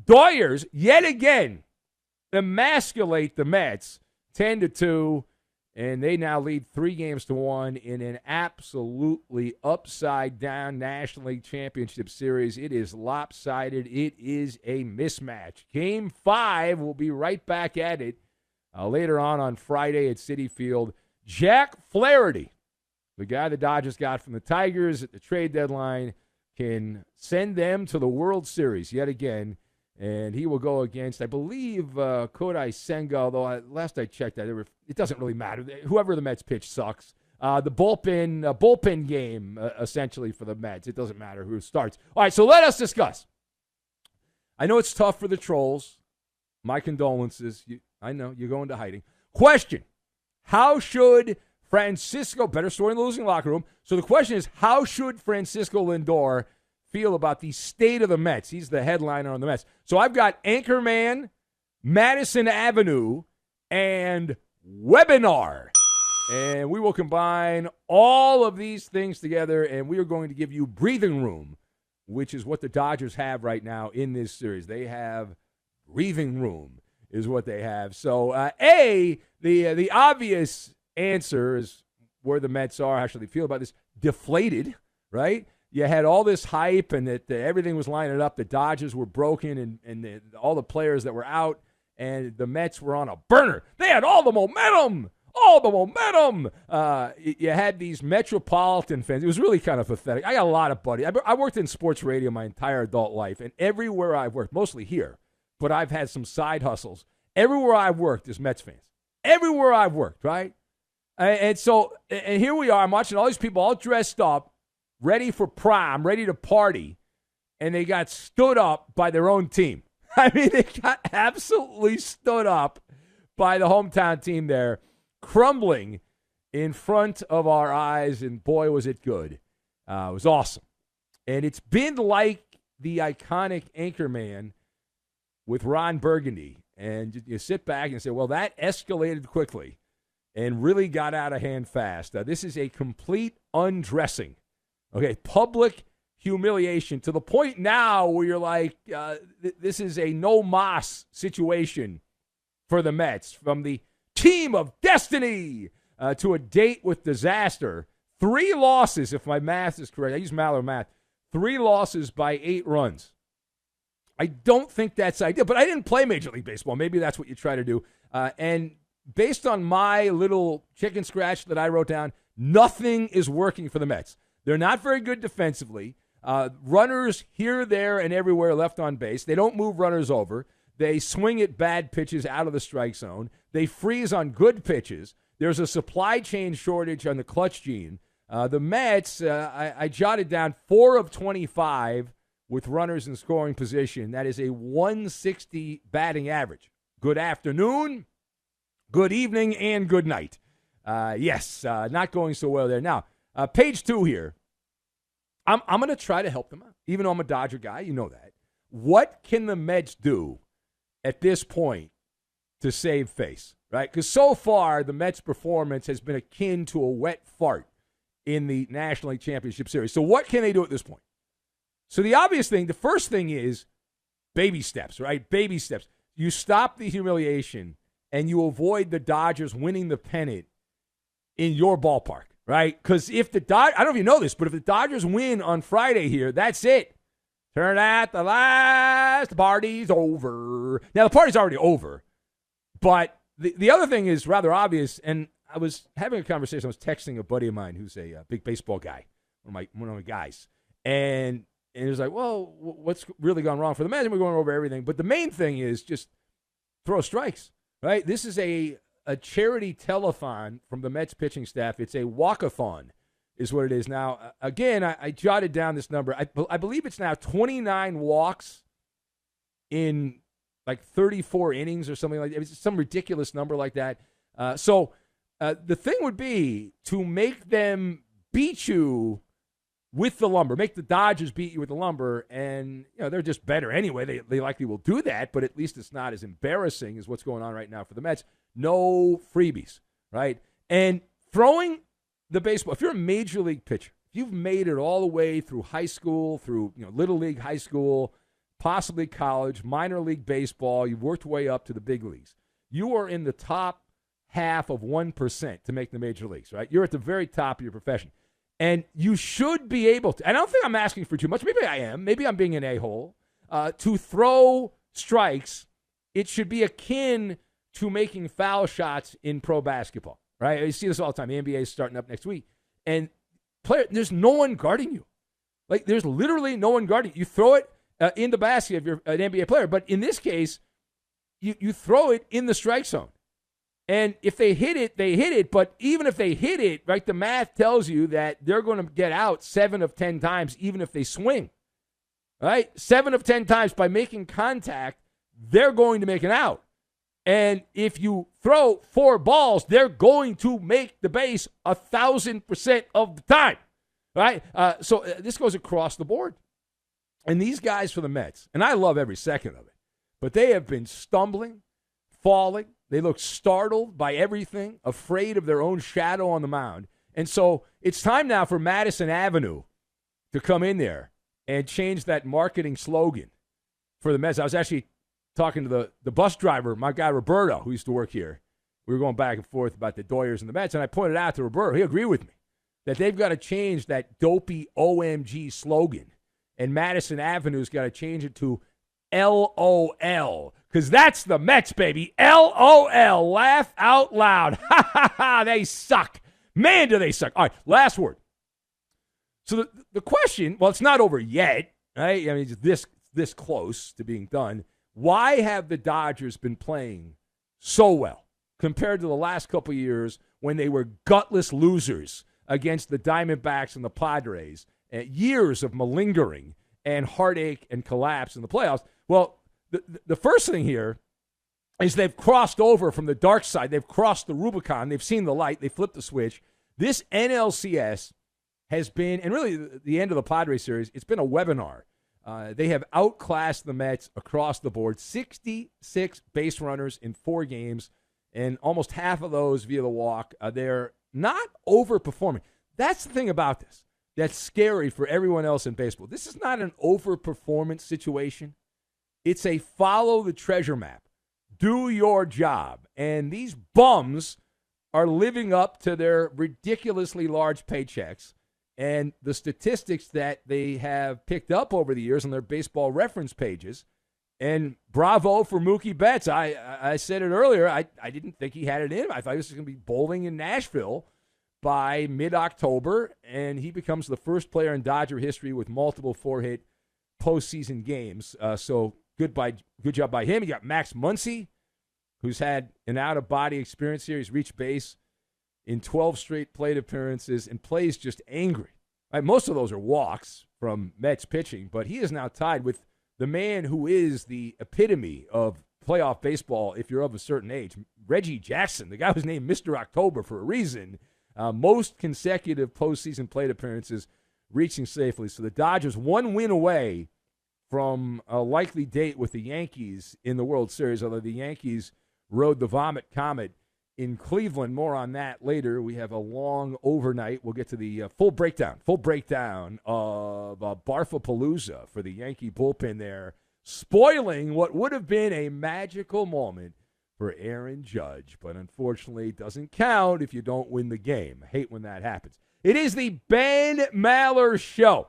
Doyers, yet again, emasculate the Mets 10-2, and they now lead 3-1 in an absolutely upside-down National League Championship Series. It is lopsided. It is a mismatch. Game 5, we'll be right back at it later on Friday at Citi Field. Jack Flaherty, the guy the Dodgers got from the Tigers at the trade deadline, can send them to the World Series yet again. And he will go against, I believe, Kodai Senga, although last I checked that, it doesn't really matter. Whoever the Mets pitch sucks. The bullpen game, essentially, for the Mets. It doesn't matter who starts. All right, so let us discuss. I know it's tough for the trolls. My condolences. I know, you're going to hiding. Question, how should Francisco, better story in the losing locker room. So the question is, how should Francisco Lindor feel about the state of the Mets? He's the headliner on the Mets. So I've got Anchorman, Madison Avenue, and Webinar. And we will combine all of these things together, and we are going to give you breathing room, which is what the Dodgers have right now in this series. They have breathing room is what they have. So, the obvious answer is where the Mets are. How should they feel about this? Deflated, right? You had all this hype and that everything was lining up. The Dodgers were broken and all the players that were out, and the Mets were on a burner. They had all the momentum. You had these metropolitan fans. It was really kind of pathetic. I got a lot of buddies. I worked in sports radio my entire adult life, and everywhere I've worked, mostly here, but I've had some side hustles. Everywhere I've worked, there's Mets fans. Everywhere I've worked, right? And here we are. I'm watching all these people all dressed up, ready for prom, ready to party, and they got stood up by their own team. I mean, they got absolutely stood up by the hometown team there, crumbling in front of our eyes, and boy, was it good. It was awesome. And it's been like the iconic Anchorman with Ron Burgundy. And you sit back and say, well, that escalated quickly and really got out of hand fast. This is a complete undressing, okay, public humiliation to the point now where you're like, this is a no mas situation for the Mets. From the team of destiny to a date with disaster. 3 losses, if my math is correct. I use Maller math. 3 losses by 8 runs. I don't think that's ideal, but I didn't play Major League Baseball. Maybe that's what you try to do. And based on my little chicken scratch that I wrote down, nothing is working for the Mets. They're not very good defensively. Runners here, there, and everywhere left on base. They don't move runners over. They swing at bad pitches out of the strike zone. They freeze on good pitches. There's a supply chain shortage on the clutch gene. The Mets, I jotted down 4 of 25 with runners in scoring position. That is a 160 batting average. Good afternoon, good evening, and good night. Not going so well there. Now, page 2 here. I'm going to try to help them out, even though I'm a Dodger guy. You know that. What can the Mets do at this point to save face, right? Because so far, the Mets' performance has been akin to a wet fart in the National League Championship Series. So what can they do at this point? So the obvious thing, the first thing is baby steps, right? Baby steps. You stop the humiliation and you avoid the Dodgers winning the pennant in your ballpark, right? Because if the Dodgers, I don't know if you know this, but if the Dodgers win on Friday here, that's it. Turn out the lights, the party's over. Now, the party's already over, but the other thing is rather obvious, and I was having a conversation. I was texting a buddy of mine who's a big baseball guy, one of my guys, and he was like, well, what's really gone wrong for the Mets? We're going over everything. But the main thing is just throw strikes, right? This is a charity telethon from the Mets pitching staff. It's a walk-a-thon is what it is. Now, again, I jotted down this number. I believe it's now 29 walks in like 34 innings or something like that. It's some ridiculous number like that. So the thing would be to make them beat you with the lumber, make the Dodgers beat you with the lumber, and they're just better anyway. They likely will do that, but at least it's not as embarrassing as what's going on right now for the Mets. No freebies, right? And throwing the baseball, if you're a major league pitcher, if you've made it all the way through high school, through little league, high school, possibly college, minor league baseball. You've worked your way up to the big leagues. You are in the top half of 1% to make the major leagues, right? You're at the very top of your profession. And you should be able to, I don't think I'm asking for too much. Maybe I am. Maybe I'm being an a-hole. To throw strikes, it should be akin to making foul shots in pro basketball, right? You see this all the time. The NBA is starting up next week. And there's no one guarding you. Like, there's literally no one guarding you. You throw it in the basket if you're an NBA player. But in this case, you throw it in the strike zone. And if they hit it, they hit it. But even if they hit it, right, the math tells you that they're going to get out 7 of 10 times, even if they swing. Right? 7 of 10 times by making contact, they're going to make an out. And if you throw 4 balls, they're going to make the base 1,000% of the time. Right? So this goes across the board. And these guys for the Mets, and I love every second of it, but they have been stumbling, falling. They look startled by everything, afraid of their own shadow on the mound. And so it's time now for Madison Avenue to come in there and change that marketing slogan for the Mets. I was actually talking to the bus driver, my guy Roberto, who used to work here. We were going back and forth about the Doyers and the Mets, and I pointed out to Roberto, he agreed with me, that they've got to change that dopey OMG slogan, and Madison Avenue's got to change it to LOL, because that's the Mets, baby. LOL, laugh out loud. Ha, ha, ha, they suck. Man, do they suck. All right, last word. So the question, well, it's not over yet, right? I mean, it's this close to being done. Why have the Dodgers been playing so well compared to the last couple of years when they were gutless losers against the Diamondbacks and the Padres? Years of malingering and heartache and collapse in the playoffs. Well, the first thing here is they've crossed over from the dark side. They've crossed the Rubicon. They've seen the light. They flipped the switch. This NLCS has been, and really the end of the Padres series, it's been a webinar. They have outclassed the Mets across the board. 66 base runners in 4 games, and almost half of those via the walk. They're not overperforming. That's the thing about this that's scary for everyone else in baseball. This is not an overperformance situation. It's a follow the treasure map. Do your job. And these bums are living up to their ridiculously large paychecks and the statistics that they have picked up over the years on their baseball reference pages. And bravo for Mookie Betts. I said it earlier. I didn't think he had it in him. I thought he was going to be bowling in Nashville by mid-October, and he becomes the first player in Dodger history with multiple 4-hit postseason games. So good job by him. You got Max Muncy, who's had an out-of-body experience here. He's reached base in 12 straight plate appearances and plays just angry. Right, most of those are walks from Mets pitching, but he is now tied with the man who is the epitome of playoff baseball if you're of a certain age, Reggie Jackson, the guy who's named Mr. October for a reason. Most consecutive postseason plate appearances reaching safely. So the Dodgers 1 win away from a likely date with the Yankees in the World Series, although the Yankees rode the Vomit Comet in Cleveland. More on that later. We have a long overnight. We'll get to the full breakdown of Barfapalooza for the Yankee bullpen there, spoiling what would have been a magical moment for Aaron Judge, but unfortunately doesn't count if you don't win the game. I hate when that happens. It is the Ben Maller Show.